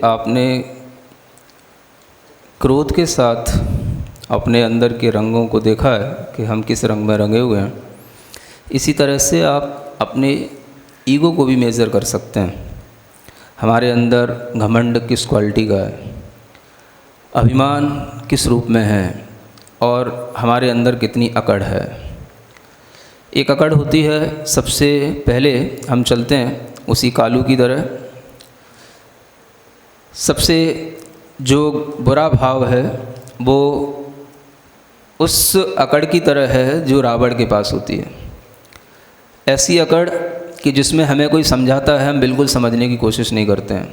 आपने क्रोध के साथ अपने अंदर के रंगों को देखा है कि हम किस रंग में रंगे हुए हैं। इसी तरह से आप अपने ईगो को भी मेज़र कर सकते हैं। हमारे अंदर घमंड किस क्वालिटी का है, अभिमान किस रूप में है और हमारे अंदर कितनी अकड़ है। एक अकड़ होती है, सबसे पहले हम चलते हैं उसी कालू की तरह। सबसे जो बुरा भाव है वो उस अकड़ की तरह है जो रावण के पास होती है। ऐसी अकड़ कि जिसमें हमें कोई समझाता है हम बिल्कुल समझने की कोशिश नहीं करते हैं।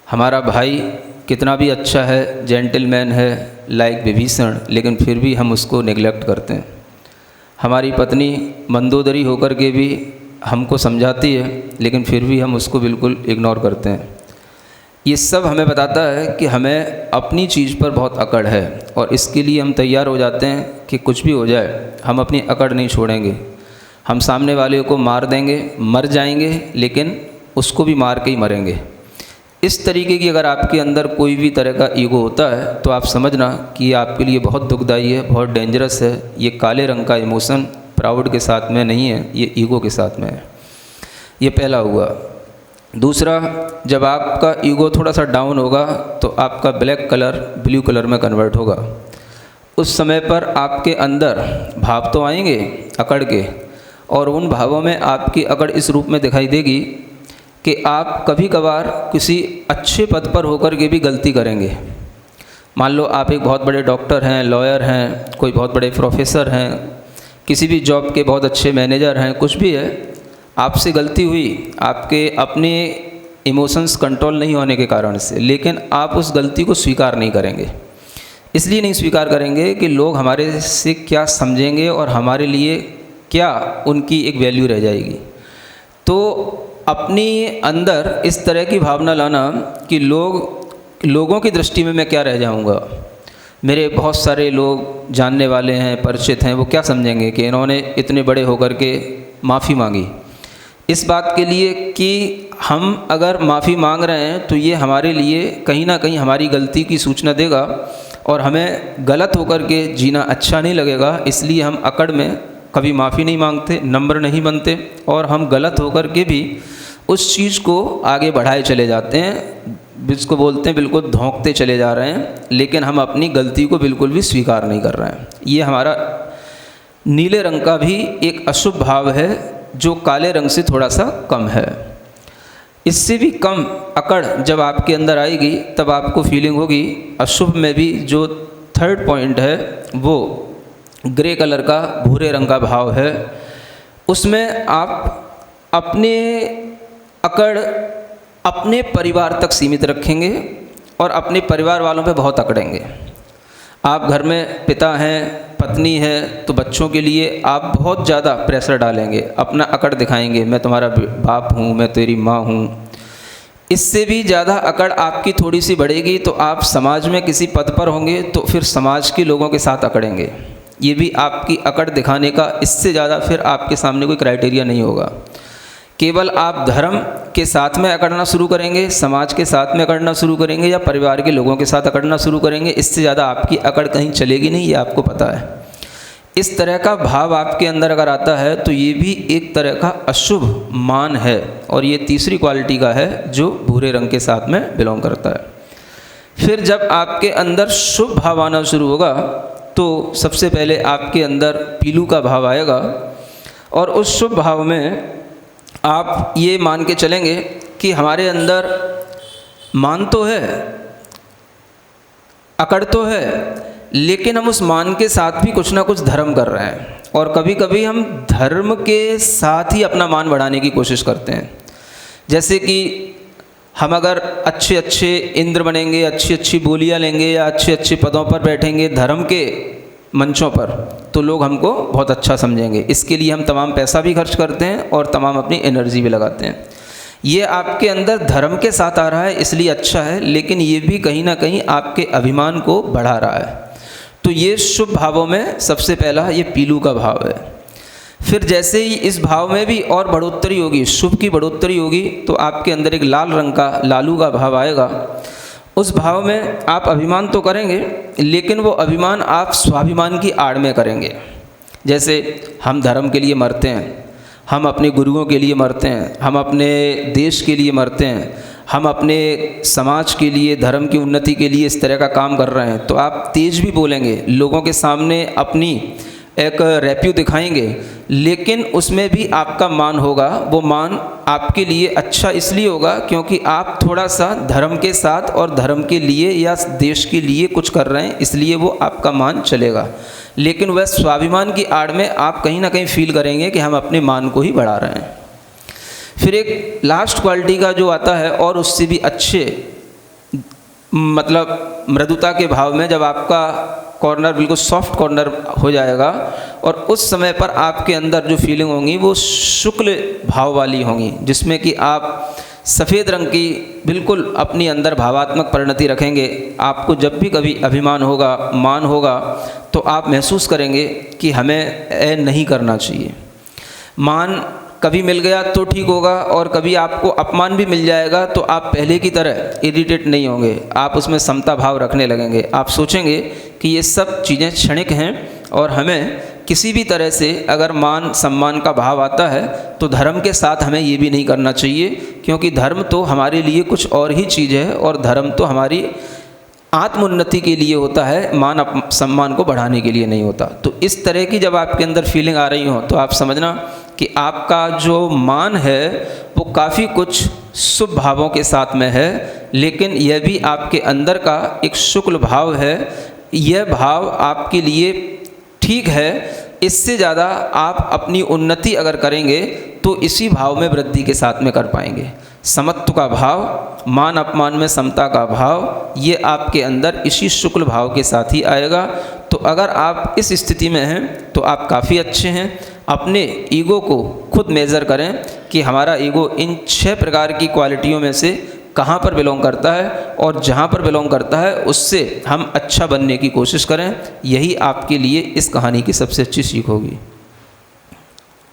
हमारा भाई कितना भी अच्छा है, जेंटलमैन है, लाइक विभीषण, लेकिन फिर भी हम उसको नेग्लेक्ट करते हैं। हमारी पत्नी मंदोदरी होकर के भी हमको समझाती है, लेकिन फिर भी हम उसको बिल्कुल इग्नोर करते हैं। ये सब हमें बताता है कि हमें अपनी चीज़ पर बहुत अकड़ है और इसके लिए हम तैयार हो जाते हैं कि कुछ भी हो जाए हम अपनी अकड़ नहीं छोड़ेंगे। हम सामने वाले को मार देंगे, मर जाएंगे, लेकिन उसको भी मार के ही मरेंगे। इस तरीके की अगर आपके अंदर कोई भी तरह का ईगो होता है तो आप समझना कि ये आपके लिए बहुत दुखदाई है, बहुत डेंजरस है। ये काले रंग का इमोशन प्राउड के साथ में नहीं है, ये ईगो के साथ में है। ये पहला हुआ। दूसरा, जब आपका ईगो थोड़ा सा डाउन होगा तो आपका ब्लैक कलर ब्लू कलर में कन्वर्ट होगा। उस समय पर आपके अंदर भाव तो आएंगे अकड़ के, और उन भावों में आपकी अकड़ इस रूप में दिखाई देगी कि आप कभी कभार किसी अच्छे पद पर होकर के भी गलती करेंगे। मान लो आप एक बहुत बड़े डॉक्टर हैं, लॉयर हैं, कोई बहुत बड़े प्रोफेसर हैं, किसी भी जॉब के बहुत अच्छे मैनेजर हैं, कुछ भी है, आपसे गलती हुई आपके अपने इमोशंस कंट्रोल नहीं होने के कारण से, लेकिन आप उस गलती को स्वीकार नहीं करेंगे। इसलिए नहीं स्वीकार करेंगे कि लोग हमारे से क्या समझेंगे और हमारे लिए क्या उनकी एक वैल्यू रह जाएगी। तो अपनी अंदर इस तरह की भावना लाना कि लोगों की दृष्टि में मैं क्या रह जाऊंगा, मेरे बहुत सारे लोग जानने वाले हैं, परिचित हैं, वो क्या समझेंगे कि इन्होंने इतने बड़े होकर के माफ़ी मांगी। इस बात के लिए कि हम अगर माफ़ी मांग रहे हैं तो ये हमारे लिए कहीं ना कहीं हमारी गलती की सूचना देगा और हमें गलत होकर के जीना अच्छा नहीं लगेगा। इसलिए हम अकड़ में कभी माफ़ी नहीं मांगते, नम्र नहीं बनते और हम गलत होकर के भी उस चीज़ को आगे बढ़ाए चले जाते हैं, जिसको बोलते हैं बिल्कुल धोंकते चले जा रहे हैं, लेकिन हम अपनी गलती को बिल्कुल भी स्वीकार नहीं कर रहे हैं। ये हमारा नीले रंग का भी एक अशुभ भाव है जो काले रंग से थोड़ा सा कम है। इससे भी कम अकड़ जब आपके अंदर आएगी तब आपको फीलिंग होगी। अशुभ में भी जो थर्ड पॉइंट है वो ग्रे कलर का, भूरे रंग का भाव है। उसमें आप अपने अकड़ अपने परिवार तक सीमित रखेंगे और अपने परिवार वालों पे बहुत अकड़ेंगे। आप घर में पिता हैं, पत्नी है, तो बच्चों के लिए आप बहुत ज़्यादा प्रेशर डालेंगे, अपना अकड़ दिखाएंगे, मैं तुम्हारा बाप हूँ, मैं तेरी माँ हूँ। इससे भी ज़्यादा अकड़ आपकी थोड़ी सी बढ़ेगी तो आप समाज में किसी पद पर होंगे तो फिर समाज के लोगों के साथ अकड़ेंगे। ये भी आपकी अकड़ दिखाने का, इससे ज़्यादा फिर आपके सामने कोई क्राइटेरिया नहीं होगा। केवल आप धर्म के साथ में अकड़ना शुरू करेंगे, समाज के साथ में अकड़ना शुरू करेंगे या परिवार के लोगों के साथ अकड़ना शुरू करेंगे। इससे ज़्यादा आपकी अकड़ कहीं चलेगी नहीं, ये आपको पता है। इस तरह का भाव आपके अंदर अगर आता है तो ये भी एक तरह का अशुभ मान है और ये तीसरी क्वालिटी का है जो भूरे रंग के साथ में बिलोंग करता है। फिर जब आपके अंदर शुभ भाव आना शुरू होगा तो सबसे पहले आपके अंदर पीलू का भाव आएगा और उस शुभ भाव में आप ये मान के चलेंगे कि हमारे अंदर मान तो है, अकड़ तो है, लेकिन हम उस मान के साथ भी कुछ ना कुछ धर्म कर रहे हैं और कभी कभी हम धर्म के साथ ही अपना मान बढ़ाने की कोशिश करते हैं। जैसे कि हम अगर अच्छे अच्छे इंद्र बनेंगे, अच्छी अच्छी बोलियां लेंगे या अच्छे अच्छे पदों पर बैठेंगे धर्म के मंचों पर, तो लोग हमको बहुत अच्छा समझेंगे। इसके लिए हम तमाम पैसा भी खर्च करते हैं और तमाम अपनी एनर्जी भी लगाते हैं। ये आपके अंदर धर्म के साथ आ रहा है इसलिए अच्छा है, लेकिन ये भी कहीं ना कहीं आपके अभिमान को बढ़ा रहा है। तो ये शुभ भावों में सबसे पहला ये पीलू का भाव है। फिर जैसे ही इस भाव में भी और बढ़ोतरी होगी, शुभ की बढ़ोतरी होगी, तो आपके अंदर एक लाल रंग का लालू का भाव आएगा। उस भाव में आप अभिमान तो करेंगे, लेकिन वो अभिमान आप स्वाभिमान की आड़ में करेंगे। जैसे हम धर्म के लिए मरते हैं, हम अपने गुरुओं के लिए मरते हैं, हम अपने देश के लिए मरते हैं, हम अपने समाज के लिए, धर्म की उन्नति के लिए इस तरह का काम कर रहे हैं, तो आप तेज भी बोलेंगे, लोगों के सामने अपनी एक रैप्यू दिखाएंगे, लेकिन उसमें भी आपका मान होगा। वो मान आपके लिए अच्छा इसलिए होगा क्योंकि आप थोड़ा सा धर्म के साथ और धर्म के लिए या देश के लिए कुछ कर रहे हैं, इसलिए वो आपका मान चलेगा। लेकिन वह स्वाभिमान की आड़ में आप कहीं ना कहीं फील करेंगे कि हम अपने मान को ही बढ़ा रहे हैं। फिर एक लास्ट क्वालिटी का जो आता है और उससे भी अच्छे, मतलब मृदुता के भाव में, जब आपका कॉर्नर बिल्कुल सॉफ्ट कॉर्नर हो जाएगा और उस समय पर आपके अंदर जो फीलिंग होंगी वो शुक्ल भाव वाली होंगी, जिसमें कि आप सफ़ेद रंग की बिल्कुल अपनी अंदर भावात्मक परिणति रखेंगे। आपको जब भी कभी अभिमान होगा, मान होगा, तो आप महसूस करेंगे कि हमें नहीं करना चाहिए। मान कभी मिल गया तो ठीक होगा, और कभी आपको अपमान भी मिल जाएगा तो आप पहले की तरह इरिटेट नहीं होंगे, आप उसमें समता भाव रखने लगेंगे। आप सोचेंगे कि ये सब चीज़ें क्षणिक हैं और हमें किसी भी तरह से अगर मान सम्मान का भाव आता है तो धर्म के साथ हमें ये भी नहीं करना चाहिए, क्योंकि धर्म तो हमारे लिए कुछ और ही चीज़ है और धर्म तो हमारी आत्मोन्नति के लिए होता है, मान सम्मान को बढ़ाने के लिए नहीं होता। तो इस तरह की जब आपके अंदर फीलिंग आ रही हो तो आप समझना कि आपका जो मान है वो काफ़ी कुछ शुभ भावों के साथ में है, लेकिन यह भी आपके अंदर का एक शुक्ल भाव है। यह भाव आपके लिए ठीक है, इससे ज़्यादा आप अपनी उन्नति अगर करेंगे तो इसी भाव में वृद्धि के साथ में कर पाएंगे। समत्व का भाव, मान अपमान में समता का भाव, ये आपके अंदर इसी शुक्ल भाव के साथ ही आएगा। तो अगर आप इस स्थिति में हैं तो आप काफ़ी अच्छे हैं। अपने ईगो को खुद मेज़र करें कि हमारा ईगो इन 6 प्रकार की क्वालिटियों में से कहाँ पर बिलोंग करता है, और जहाँ पर बिलोंग करता है उससे हम अच्छा बनने की कोशिश करें। यही आपके लिए इस कहानी की सबसे अच्छी सीख होगी।